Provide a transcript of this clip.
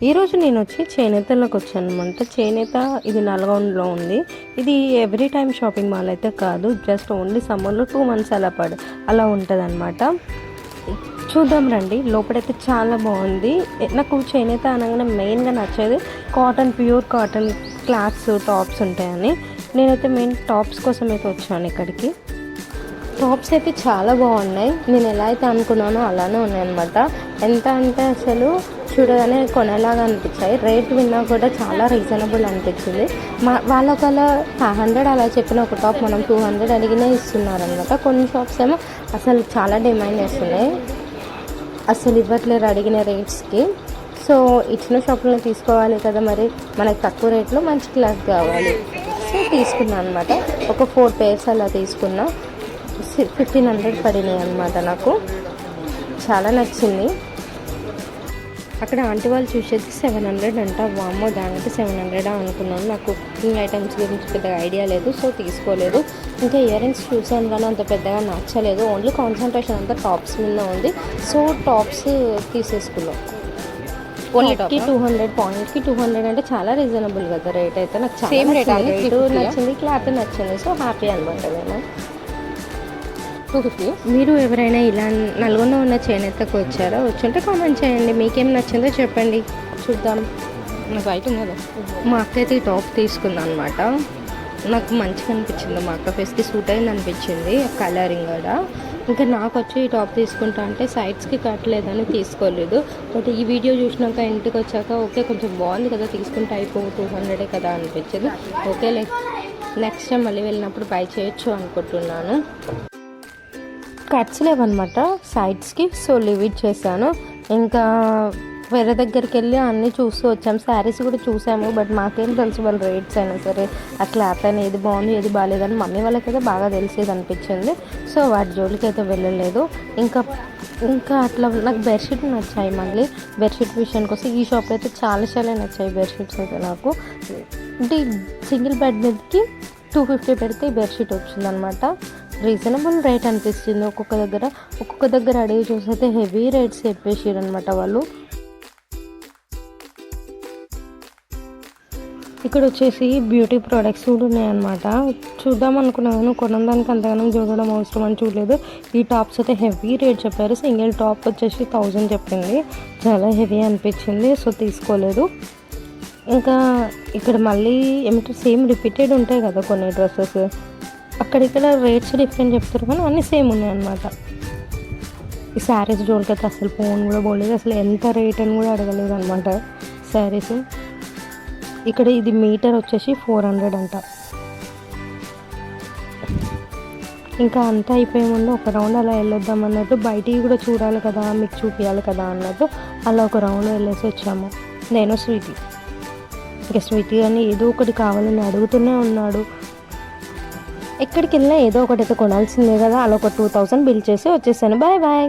ఈరోజు నేను వచ్చి చేనేతలోకి వచ్చాను అనమాట. చేనేత ఇది నల్గొండలో ఉంది. ఇది ఎవ్రీ టైం షాపింగ్ మాల్ అయితే కాదు, జస్ట్ ఓన్లీ సమ్మర్లో 2 months అలా ఉంటుంది అనమాట. చూద్దాం రండి. లోపలైతే చాలా బాగుంది. నాకు చేనేత అనగానే మెయిన్గా నచ్చేది cotton, pure cotton clothes, tops ఉంటాయని. నేనైతే మెయిన్ టాప్స్ కోసం అయితే వచ్చాను ఇక్కడికి. టాప్స్ అయితే చాలా బాగున్నాయి. నేను ఎలా అయితే అనుకున్నానో అలానే ఉన్నాయన్నమాట. ఎంత అంటే అసలు చూడగానే కొనేలాగా అనిపించాయి. రేట్ విన్నా కూడా చాలా రీజనబుల్ అనిపించింది. వాళ్ళ ఒకవేళ 500 అలా చెప్పిన ఒక టాప్ మనం 200 అడిగినే ఇస్తున్నారనమాట. కొన్ని షాప్స్ ఏమో అసలు చాలా డిమాండ్ చేస్తున్నాయి, అసలు ఇవ్వట్లేరు అడిగిన రేట్స్కి. సో ఇచ్చిన షాపులను తీసుకోవాలి కదా, మరి మనకి తక్కువ రేట్లో మంచి క్లాత్ కావాలి. సో తీసుకున్నాను అనమాట. ఒక 4 pairs అలా తీసుకున్నా. 1500 పడినాయి అనమాట. నాకు చాలా నచ్చింది. అక్కడ ఆంటీ వాళ్ళు చూసేది 700 అంట. వామ్మో, దానికి 700 అనుకున్నాను. నాకు కుకింగ్ ఐటమ్స్ గురించి పెద్దగా ఐడియా లేదు, సో తీసుకోలేదు. ఇంకా ఇయర్ రింగ్స్ చూసాను కానీ అంత పెద్దగా నచ్చలేదు. ఓన్లీ కాన్సన్ట్రేషన్ అంతా టాప్స్ మీద ఉంది. సో టాప్స్ తీసేసుకున్నాం. పాయింట్కి 200 అంటే చాలా రీజనబుల్ కదా రేట్. అయితే నాకు చాలా నచ్చింది, క్లాత్ నచ్చింది. సో హ్యాపీ అనమాట నేను. 250. మీరు ఎవరైనా ఇలా నల్గొండ ఉన్న చేనేతకు వచ్చారా? వచ్చుంటే కామెంట్ చేయండి. మీకేం నచ్చిందో చెప్పండి, చూద్దాం. నాకు ఐటమ్ కదా. మా అక్క అయితే ఈ టాప్ తీసుకుంది అనమాట. నాకు మంచిగా అనిపించింది, మా అక్క ఫేస్కి సూట్ అయింది అనిపించింది కలరింగ్ కూడా. ఇంకా నాకు వచ్చి ఈ టాప్ తీసుకుంటా అంటే సైడ్స్కి కట్టలేదని తీసుకోలేదు. బట్ ఈ వీడియో చూసినాక ఇంటికి వచ్చాక ఓకే కొంచెం బాగుంది కదా, తీసుకుంటే అయిపో 200 కదా అనిపించింది. ఓకేలే, నెక్స్ట్ టైం మళ్ళీ వెళ్ళినప్పుడు బై చేయొచ్చు అనుకుంటున్నాను. కట్స్ లేవన్నమాట సైడ్స్కి, సో లీవ్ ఇట్ చేశాను. ఇంకా వేరే దగ్గరికి వెళ్ళి అన్నీ చూస్తూ వచ్చాము. శారీస్ కూడా చూసాము, బట్ మాకేం తెలుసు వాళ్ళ రేట్స్ అయినా సరే, ఆ క్లాత్ అయినా ఏది బాగుంది ఏది బాగాలేదని మమ్మీ వాళ్ళకైతే బాగా తెలిసేది అనిపించింది. సో వాటి జోలికి అయితే వెళ్ళలేదు. ఇంకా అట్లా నాకు బెడ్షీట్ నచ్చాయి. మళ్ళీ బెడ్షీట్ విషయానికి వస్తే ఈ షాప్లో అయితే చాలా నచ్చాయి బెడ్షీట్స్ అయితే నాకు. అంటే సింగిల్ బెడ్ మీదకి 250 పెడితే ఈ బెడ్షీట్ వచ్చిందనమాట. రీజనబుల్ రేట్ అనిపిస్తుంది. ఒక్కొక్క దగ్గర అడిగి చూస్తే హెవీ రేట్స్ చెప్పేసారు అనమాట వాళ్ళు. ఇక్కడ వచ్చేసి బ్యూటీ ప్రోడక్ట్స్ కూడా ఉన్నాయన్నమాట. చూద్దాం అనుకున్నాను, కొనడానికి అంతగానో చూడడం అవసరం అని చూడలేదు. ఈ టాప్స్ అయితే హెవీ రేట్ చెప్పారు. సింగిల్ టాప్ వచ్చేసి 1000 చెప్పింది. చాలా హెవీ అనిపించింది, సో తీసుకోలేదు. ఇంకా ఇక్కడ మళ్ళీ ఏమిటో సేమ్ రిపీటెడ్ ఉంటాయి కదా కొన్ని డ్రెస్సెస్, అక్కడిక్కడ రేట్స్ డిఫరెంట్ చెప్తారు కానీ అన్నీ సేమ్ ఉన్నాయన్నమాట. ఈ శారీస్ జోలికైతే అసలు ఫోన్ కూడా పోలేదు, అసలు ఎంత రేట్ అని కూడా అడగలేదు అనమాట శారీస్. ఇక్కడ ఇది మీటర్ వచ్చేసి 400 అంట. ఇంకా అంతా అయిపోయే ముందు ఒక రౌండ్ అలా వెళ్ళొద్దాం అన్నట్టు, బయటికి కూడా చూడాలి కదా, మీకు చూపించాలి కదా అన్నట్టు అలా ఒక రౌండ్ వెళ్ళేసి వచ్చాము. నేను స్వీటీ. ఇంకా స్వీటీ అని ఏదో ఒకటి కావాలని అడుగుతూనే ఉన్నాడు. ఎక్కడికి వెళ్ళినా ఏదో ఒకటి అయితే కొనాల్సిందే కదా. అలా ఒక 2000 బిల్ చేసి వచ్చేసాను. బాయ్.